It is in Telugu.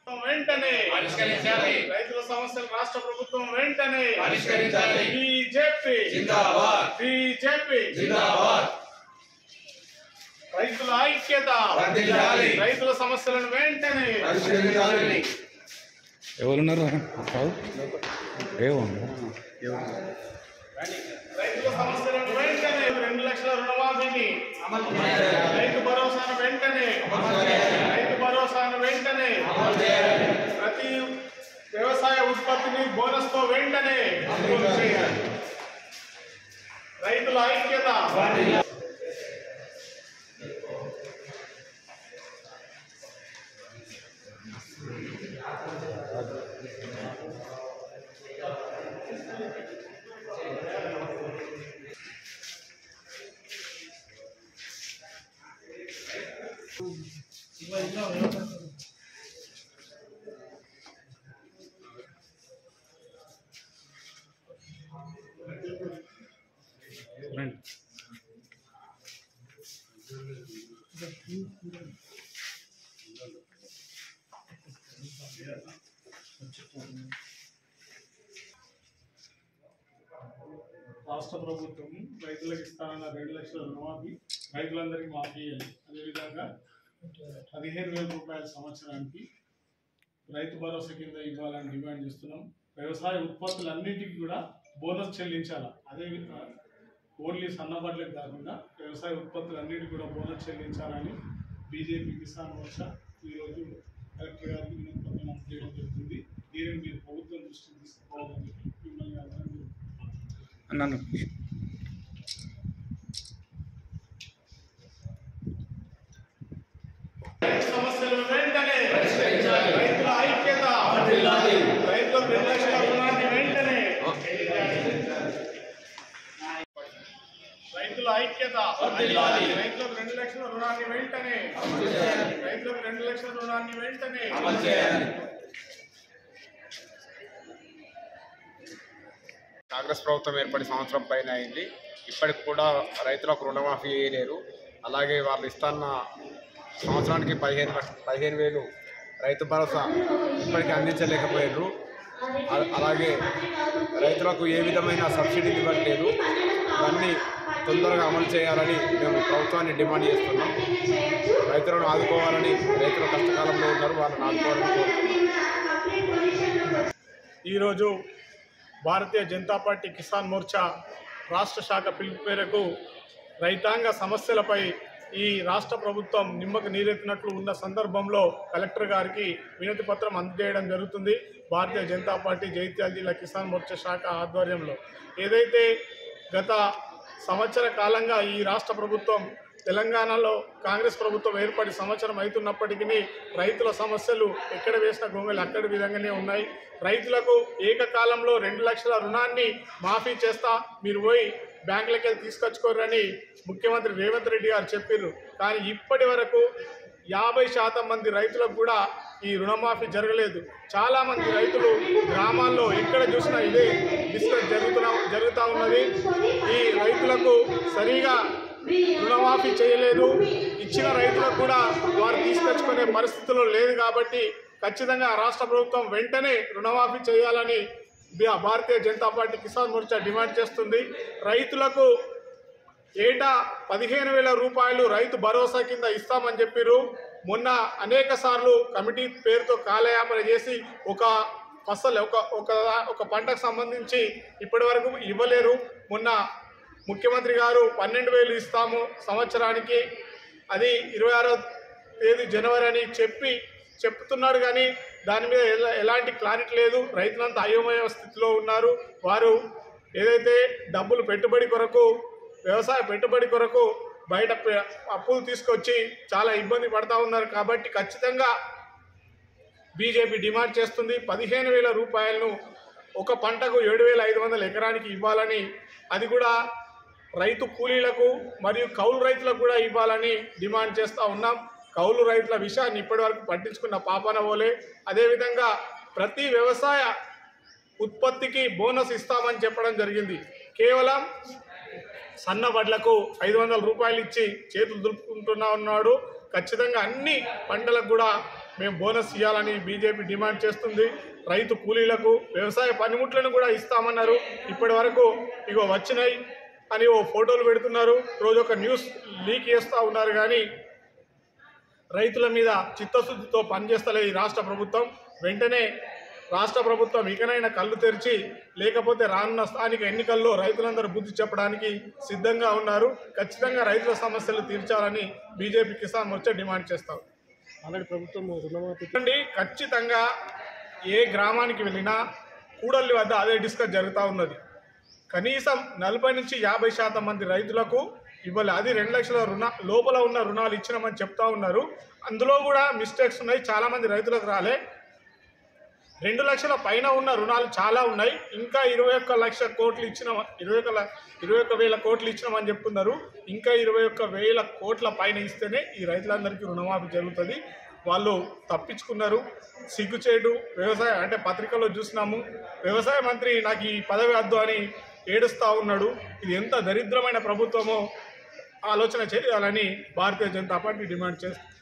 వెంటనే పరిష్కరించాలి. రైతుల సమస్యలు రాష్ట్ర ప్రభుత్వం వెంటనే పరిష్కరించాలి. బీజేపీ జిందాబాద్, బీజేపీ జిందాబాద్. రైతుల ఐక్యత వర్ధిల్లాలి. రైతుల సమస్యలను వెంటనే పరిష్కరించాలి. ఎవరున్నారు? రైతుల సమస్యలను వెంటనే 2 లక్షల రుణమాఫీని రైతు భరోసాను వెంటనే రైతు భరోసాను వెంటనే ప్రతి వ్యవసాయ ఉత్పత్తిని బోనస్ తో వెంటనే అమలు చేయాలి. రైతుల ఐక్యత రాష్ట్ర ప్రభుత్వం రైతులకు ఇస్తానన్న 2 లక్షల రుణమాఫీ రైతులందరికీ మాఫీ చేయాలి. అదేవిధంగా 15,000 రూపాయల సంవత్సరానికి రైతు భరోసా కింద ఇవ్వాలని డిమాండ్ చేస్తున్నాం. వ్యవసాయ ఉత్పత్తులన్నింటికి కూడా బోనస్ చెల్లించాలి. అదేవిధంగా ఓన్లీ సన్నబడ్లకు కాకుండా వ్యవసాయ ఉత్పత్తులన్నింటికి కూడా బోనస్ చెల్లించాలని బీజేపీ కిసాన్ మోర్చా ఈరోజు కలెక్టర్ గారికి వినతిపత్రం అందజేయడం జరుగుతుంది. దీనిని మీరు ప్రభుత్వం దృష్టికి తీసుకుపోవాలని మిమ్మల్ని అన్నాను. సమస్యలు వెంటనే పరిష్కరించాలి. రైతుల ఐక్యత వర్ధిల్లాలి. రైతులకు 2 లక్షల రుణాన్ని వెంటనే రైతుల ఐక్యత వర్ధిల్లాలి. రైతులకు 2 లక్షల రుణాన్ని వెంటనే రైతులకు 2 లక్షల రుణాన్ని వెంటనే అమలు చేయాలి. కాంగ్రెస్ ప్రభుత్వం ఏర్పడి సంవత్సరం పైన అయింది. ఇప్పటికి కూడా రైతులకు రుణమాఫీ చేయలేరు. అలాగే వాళ్ళు ఇస్తున్న సంవత్సరానికి 15,000 రైతు భరోసా ఇప్పటికీ అందించలేకపోయారు. అలాగే రైతులకు ఏ విధమైన సబ్సిడీలు ఇవ్వట్లేదు. దాన్ని తొందరగా అమలు చేయాలని మేము ప్రభుత్వాన్ని డిమాండ్ చేస్తున్నాం. రైతులను ఆదుకోవాలని, రైతులు కష్టకాలంలో ఉన్నారు, వాళ్ళని ఆదుకోవాలని కోరుతున్నాం. ఈరోజు భారతీయ జనతా పార్టీ కిసాన్ మోర్చా రాష్ట్ర శాఖ పిలుపు మేరకు రైతాంగ సమస్యలపై ఈ రాష్ట్ర ప్రభుత్వం నిమ్మకు నీరెత్తినట్లు ఉన్న సందర్భంలో కలెక్టర్ గారికి వినతి పత్రం అందజేయడం జరుగుతుంది. భారతీయ జనతా పార్టీ జగిత్యాల జిల్లా కిసాన్ మోర్చా శాఖ ఆధ్వర్యంలో ఏదైతే గత సంవత్సర కాలంగా ఈ రాష్ట్ర ప్రభుత్వం తెలంగాణలో కాంగ్రెస్ ప్రభుత్వం ఏర్పడి సంవత్సరం అవుతున్నప్పటికీ రైతుల సమస్యలు ఎక్కడ వేసిన గొంగలు అక్కడి విధంగానే ఉన్నాయి. రైతులకు ఏకకాలంలో 2 లక్షల రుణాన్ని మాఫీ చేస్తా, మీరు పోయి బ్యాంకులకి వెళ్ళి తీసుకొచ్చుకోరని ముఖ్యమంత్రి రేవంత్ రెడ్డి గారు చెప్పారు. కానీ ఇప్పటి వరకు 50% మంది రైతులకు కూడా ఈ రుణమాఫీ జరగలేదు. చాలామంది రైతులు గ్రామాల్లో ఎక్కడ చూసినా ఇదే డిస్కస్ జరుగుతూ ఉన్నది. ఈ రైతులకు సరిగా రుణమాఫీ చేయలేదు. ఇచ్చిన రైతులకు కూడా వారు తీసుకొచ్చుకునే పరిస్థితుల్లో లేదు. కాబట్టి ఖచ్చితంగా రాష్ట్ర ప్రభుత్వం వెంటనే రుణమాఫీ చేయాలని భారతీయ జనతా పార్టీ కిసాన్ మోర్చా డిమాండ్ చేస్తుంది. రైతులకు ఏటా 15,000 రూపాయలు రైతు భరోసా కింద ఇస్తామని చెప్పారు. మొన్న అనేక సార్లు కమిటీ పేరుతో కాలయాపన చేసి ఒక పంటకు సంబంధించి ఇప్పటి వరకు ఇవ్వలేరు. మొన్న ముఖ్యమంత్రి గారు 12,000 ఇస్తాము సంవత్సరానికి, అది 26వ తేదీ జనవరి అని చెప్తున్నాడు. కానీ దాని మీద ఎలాంటి క్లారిటీ లేదు. రైతులంతా అయోమయ స్థితిలో ఉన్నారు. వారు ఏదైతే డబ్బులు వ్యవసాయ పెట్టుబడి కొరకు బయట అప్పులు తీసుకొచ్చి చాలా ఇబ్బంది పడతా ఉన్నారు. కాబట్టి ఖచ్చితంగా బీజేపీ డిమాండ్ చేస్తుంది 15,000 రూపాయలను ఒక పంటకు 7,500 ఎకరానికి ఇవ్వాలని, అది కూడా రైతు కూలీలకు మరియు కౌలు రైతులకు కూడా ఇవ్వాలని డిమాండ్ చేస్తూ ఉన్నాం. కౌలు రైతుల విషయాన్ని ఇప్పటివరకు పట్టించుకున్న పాపాన పోలే. అదేవిధంగా ప్రతి వ్యవసాయ ఉత్పత్తికి బోనస్ ఇస్తామని చెప్పడం జరిగింది. కేవలం సన్నబడ్లకు 500 రూపాయలు ఇచ్చి చేతులు దులుపుకుంటున్నా ఉన్నాడు. ఖచ్చితంగా అన్ని పంటలకు కూడా మేము బోనస్ ఇవ్వాలని బీజేపీ డిమాండ్ చేస్తుంది. రైతు కూలీలకు వ్యవసాయ పనిముట్లను కూడా ఇస్తామన్నారు. ఇప్పటి వరకు ఇగో వచ్చినాయి అని ఓ ఫోటోలు పెడుతున్నారు, రోజు ఒక న్యూస్ లీక్ చేస్తూ ఉన్నారు. కానీ రైతుల మీద చిత్తశుద్ధితో పనిచేస్తలే ఈ రాష్ట్ర ప్రభుత్వం. వెంటనే రాష్ట్ర ప్రభుత్వం ఇకనైనా కళ్ళు తెరిచి, లేకపోతే రానున్న స్థానిక ఎన్నికల్లో రైతులందరూ బుద్ధి చెప్పడానికి సిద్ధంగా ఉన్నారు. ఖచ్చితంగా రైతుల సమస్యలు తీర్చాలని బీజేపీ కిసాన్ మోర్చా డిమాండ్ చేస్తాం. ఆల్రెడీ ప్రభుత్వం రుణమాఫీ ఖచ్చితంగా ఏ గ్రామానికి వెళ్ళినా కూడలి వద్ద అదే డిస్కస్ జరుగుతూ ఉన్నది. కనీసం 40 నుంచి 50% మంది రైతులకు ఇవ్వాలి. అది 2 లక్షల లోపల ఉన్న రుణాలు ఇచ్చినామని చెప్తా ఉన్నారు. అందులో కూడా మిస్టేక్స్ ఉన్నాయి, చాలామంది రైతులకు రాలే. 2 లక్షల పైన ఉన్న రుణాలు చాలా ఉన్నాయి. ఇంకా 21 లక్షల కోట్లు ఇచ్చిన 21,000 కోట్లు ఇచ్చినామని చెప్తున్నారు. ఇంకా 21,000 కోట్ల పైన ఇస్తేనే ఈ రైతులందరికీ రుణమాఫీ జరుగుతుంది. వాళ్ళు తప్పించుకున్నారు. సిగ్గుచేటు వ్యవసాయ అంటే పత్రికల్లో చూసినాము, వ్యవసాయ మంత్రి నాకు ఈ పదవి వద్దు అని ఏడుస్తూ ఉన్నాడు. ఇది ఎంత దరిద్రమైన ప్రభుత్వమో ఆలోచన చేయాలని భారతీయ జనతా పార్టీ డిమాండ్ చేస్తుంది.